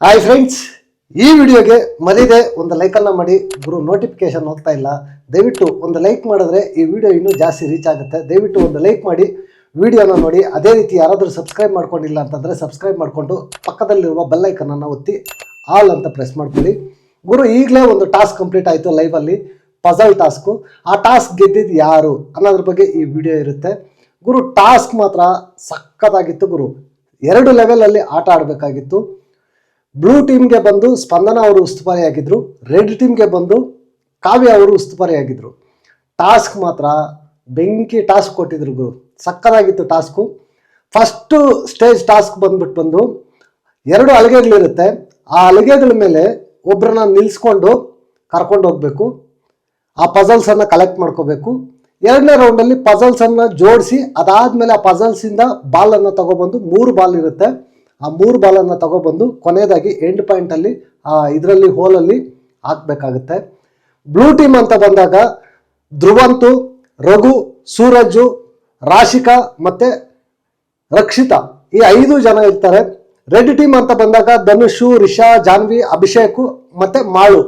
Hi friends, ಈ ವಿಡಿಯೋಗೆ ಮರಿದೆ ಒಂದು ಲೈಕನ್ನು ಮಾಡಿ. ಗುರು ನೋಟಿಫಿಕೇಶನ್ ಹೋಗ್ತಾ ಇಲ್ಲ, ದಯವಿಟ್ಟು ಒಂದು ಲೈಕ್ ಮಾಡಿದ್ರೆ ಈ ವಿಡಿಯೋ ಇನ್ನೂ ಜಾಸ್ತಿ ರೀಚ್ ಆಗುತ್ತೆ. ದಯವಿಟ್ಟು ಒಂದು ಲೈಕ್ ಮಾಡಿ ವಿಡಿಯೋನ ನೋಡಿ. ಅದೇ ರೀತಿ ಯಾರಾದರೂ ಸಬ್ಸ್ಕ್ರೈಬ್ ಮಾಡ್ಕೊಂಡಿಲ್ಲ ಅಂತಂದರೆ ಸಬ್ಸ್ಕ್ರೈಬ್ ಮಾಡಿಕೊಂಡು ಪಕ್ಕದಲ್ಲಿರುವ ಬೆಲ್ ಐಕನನ್ನು ಒತ್ತಿ ಆಲ್ ಅಂತ ಪ್ರೆಸ್ ಮಾಡ್ಕೊಳ್ಳಿ. ಗುರು ಈಗಲೇ ಒಂದು ಟಾಸ್ಕ್ ಕಂಪ್ಲೀಟ್ ಆಯಿತು ಲೈವಲ್ಲಿ, ಪಜಲ್ ಟಾಸ್ಕು. ಆ ಟಾಸ್ಕ್ ಗೆದ್ದಿದ್ದು ಯಾರು ಅನ್ನೋದ್ರ ಬಗ್ಗೆ ಈ ವಿಡಿಯೋ ಇರುತ್ತೆ. ಗುರು ಟಾಸ್ಕ್ ಮಾತ್ರ ಸಕ್ಕತ್ತಾಗಿತ್ತು ಗುರು. 2 ಲೆವೆಲಲ್ಲಿ ಆಟ ಆಡಬೇಕಾಗಿತ್ತು. ಬ್ಲೂ ಟೀಮ್ಗೆ ಬಂದು ಸ್ಪಂದನ ಅವರು ಉಸ್ತುವಾರಿಯಾಗಿದ್ದರು, ರೆಡ್ ಟೀಮ್ಗೆ ಬಂದು ಕಾವ್ಯ ಅವರು ಉಸ್ತುವಾರಿಯಾಗಿದ್ದರು. ಟಾಸ್ಕ್ ಮಾತ್ರ ಬೆಂಕಿ ಟಾಸ್ಕ್ ಕೊಟ್ಟಿದ್ರು ಗುರು, ಸಕ್ಕತ್ತಾಗಿತ್ತು ಟಾಸ್ಕು. ಫಸ್ಟು ಸ್ಟೇಜ್ ಟಾಸ್ಕ್ ಬಂದು 2 ಹಲಗೆಗಳಿರುತ್ತೆ. ಆ ಹಲಗೆಗಳ ಮೇಲೆ ಒಬ್ಬರನ್ನ ನಿಲ್ಲಿಸ್ಕೊಂಡು ಕರ್ಕೊಂಡು ಹೋಗಬೇಕು. ಆ ಪಜಲ್ಸನ್ನು ಕಲೆಕ್ಟ್ ಮಾಡ್ಕೋಬೇಕು. 2ನೇ ರೌಂಡಲ್ಲಿ ಪಜಲ್ಸನ್ನು ಜೋಡಿಸಿ ಅದಾದಮೇಲೆ ಆ ಪಜಲ್ಸಿಂದ ಬಾಲನ್ನು ತಗೊಬಂದು 3 ಬಾಲ್ ಇರುತ್ತೆ. ಆ 3 ಬಾಲನ್ನು ತಗೊಬಂದು ಕೊನೆಯದಾಗಿ ಎಂಡ್ ಪಾಯಿಂಟಲ್ಲಿ ಇದರಲ್ಲಿ ಹೋಲಲ್ಲಿ ಹಾಕಬೇಕಾಗುತ್ತೆ. ಬ್ಲೂ ಟೀಮ್ ಅಂತ ಬಂದಾಗ ಧ್ರುವಂತು, ರಘು, ಸೂರಜು, ರಾಶಿಕಾ ಮತ್ತು ರಕ್ಷಿತಾ ಈ 5 ಜನ ಇರ್ತಾರೆ. ರೆಡ್ ಟೀಮ್ ಅಂತ ಬಂದಾಗ ಧನುಷು, ರಿಷಾ, ಜಾನ್ವಿ, ಅಭಿಷೇಕ್ ಮತ್ತು ಮಾಳು.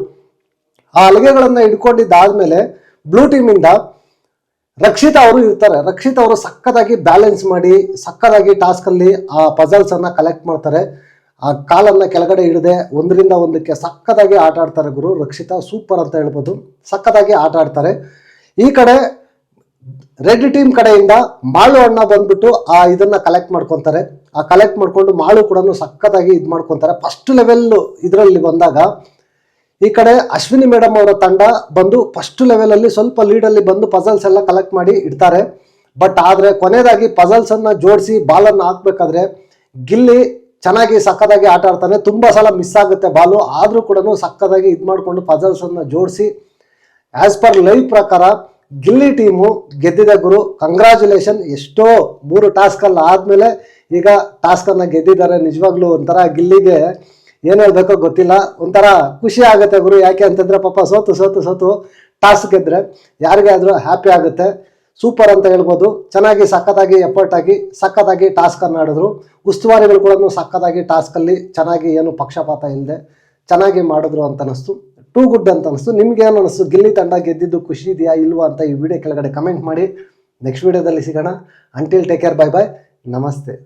ಆ ಹಲಗೆಗಳನ್ನು ಹಿಡ್ಕೊಂಡಿದ್ದಾದ್ಮೇಲೆ ಬ್ಲೂ ಟೀಮಿಂದ ರಕ್ಷಿತಾ ಅವರು ಇರ್ತಾರೆ. ರಕ್ಷಿತಾ ಅವರು ಸಕ್ಕತ್ತಾಗಿ ಬ್ಯಾಲೆನ್ಸ್ ಮಾಡಿ ಸಕ್ಕತ್ತಾಗಿ ಟಾಸ್ಕಲ್ಲಿ ಆ ಪಜಲ್ಸನ್ನು ಕಲೆಕ್ಟ್ ಮಾಡ್ತಾರೆ. ಆ ಕಾಲನ್ನು ಕೆಳಗಡೆ ಹಿಡದೆ 1ರಿಂದ 1ಕ್ಕೆ ಸಕ್ಕತ್ತಾಗಿ ಆಟ ಆಡ್ತಾರೆ ಗುರು. ರಕ್ಷಿತಾ ಸೂಪರ್ ಅಂತ ಹೇಳ್ಬೋದು, ಸಕ್ಕತ್ತಾಗಿ ಆಟ ಆಡ್ತಾರೆ. ಈ ಕಡೆ ರೆಡ್ ಟೀಮ್ ಕಡೆಯಿಂದ ಮಾಳು ಅಣ್ಣ ಬಂದ್ಬಿಟ್ಟು ಇದನ್ನು ಕಲೆಕ್ಟ್ ಮಾಡ್ಕೊತಾರೆ. ಆ ಕಲೆಕ್ಟ್ ಮಾಡಿಕೊಂಡು ಮಾಳು ಕೂಡ ಸಕ್ಕತ್ತಾಗಿ ಇದು ಮಾಡ್ಕೊತಾರೆ. ಫಸ್ಟ್ ಲೆವೆಲ್ ಇದರಲ್ಲಿ ಬಂದಾಗ ಈ ಕಡೆ ಅಶ್ವಿನಿ ಮೇಡಮ್ ಅವರ ತಂಡ ಬಂದು ಫಸ್ಟ್ ಲೆವೆಲಲ್ಲಿ ಸ್ವಲ್ಪ ಲೀಡಲ್ಲಿ ಬಂದು ಪಜಲ್ಸ್ ಎಲ್ಲ ಕಲೆಕ್ಟ್ ಮಾಡಿ ಇಡ್ತಾರೆ. ಬಟ್ ಆದರೆ ಕೊನೆಯದಾಗಿ ಪಜಲ್ಸನ್ನು ಜೋಡಿಸಿ ಬಾಲನ್ನು ಹಾಕಬೇಕಾದ್ರೆ ಗಿಲ್ಲಿ ಚೆನ್ನಾಗಿ ಸಕ್ಕತ್ತಾಗಿ ಆಟ ಆಡ್ತಾನೆ. ತುಂಬ ಸಲ ಮಿಸ್ ಆಗುತ್ತೆ ಬಾಲು, ಆದರೂ ಕೂಡ ಸಕ್ಕತ್ತಾಗಿ ಇದು ಮಾಡಿಕೊಂಡು ಪಜಲ್ಸನ್ನು ಜೋಡಿಸಿ ಆ್ಯಸ್ ಪರ್ ಲೈವ್ ಪ್ರಕಾರ ಗಿಲ್ಲಿ ಟೀಮು ಗೆದ್ದಿದೆ ಗುರು. ಕಂಗ್ರ್ಯಾಚುಲೇಷನ್. ಎಷ್ಟೋ 3 ಟಾಸ್ಕಲ್ಲಿ ಆದಮೇಲೆ ಈಗ ಟಾಸ್ಕನ್ನು ಗೆದ್ದಿದ್ದಾರೆ. ನಿಜವಾಗ್ಲೂ ಒಂಥರ ಗಿಲ್ಲಿಗೆ ಏನು ಹೇಳ್ಬೇಕೋ ಗೊತ್ತಿಲ್ಲ, ಒಂಥರ ಖುಷಿ ಆಗುತ್ತೆ ಗುರು. ಯಾಕೆ ಅಂತಂದರೆ ಪಾಪ ಸೋತು ಟಾಸ್ಕ್ ಗೆದ್ದರೆ ಯಾರಿಗೇ ಆದರೂ ಹ್ಯಾಪಿ ಆಗುತ್ತೆ. ಸೂಪರ್ ಅಂತ ಹೇಳ್ಬೋದು. ಚೆನ್ನಾಗಿ ಸಕ್ಕತ್ತಾಗಿ ಎಫರ್ಟ್ ಆಗಿ ಸಕ್ಕತ್ತಾಗಿ ಟಾಸ್ಕನ್ನು ಆಡಿದ್ರು. ಉಸ್ತುವಾರಿಗಳು ಕೂಡ ಸಕ್ಕತ್ತಾಗಿ ಟಾಸ್ಕಲ್ಲಿ ಚೆನ್ನಾಗಿ ಏನು ಪಕ್ಷಪಾತ ಇಲ್ಲದೆ ಚೆನ್ನಾಗಿ ಮಾಡಿದ್ರು ಅಂತ ಅನಿಸ್ತು. ಟೂ ಗುಡ್ ಅಂತ ಅನಿಸ್ತು. ನಿಮ್ಗೆ ಏನು ಅನಿಸ್ತು? ಗಿಲ್ಲಿ ತಂಡ ಗೆದ್ದಿದ್ದು ಖುಷಿ ಇದೆಯಾ ಇಲ್ವಾ ಅಂತ ಈ ವಿಡಿಯೋ ಕೆಳಗಡೆ ಕಮೆಂಟ್ ಮಾಡಿ. ನೆಕ್ಸ್ಟ್ ವಿಡಿಯೋದಲ್ಲಿ ಸಿಗೋಣ. Until take care, bye bye, ನಮಸ್ತೆ.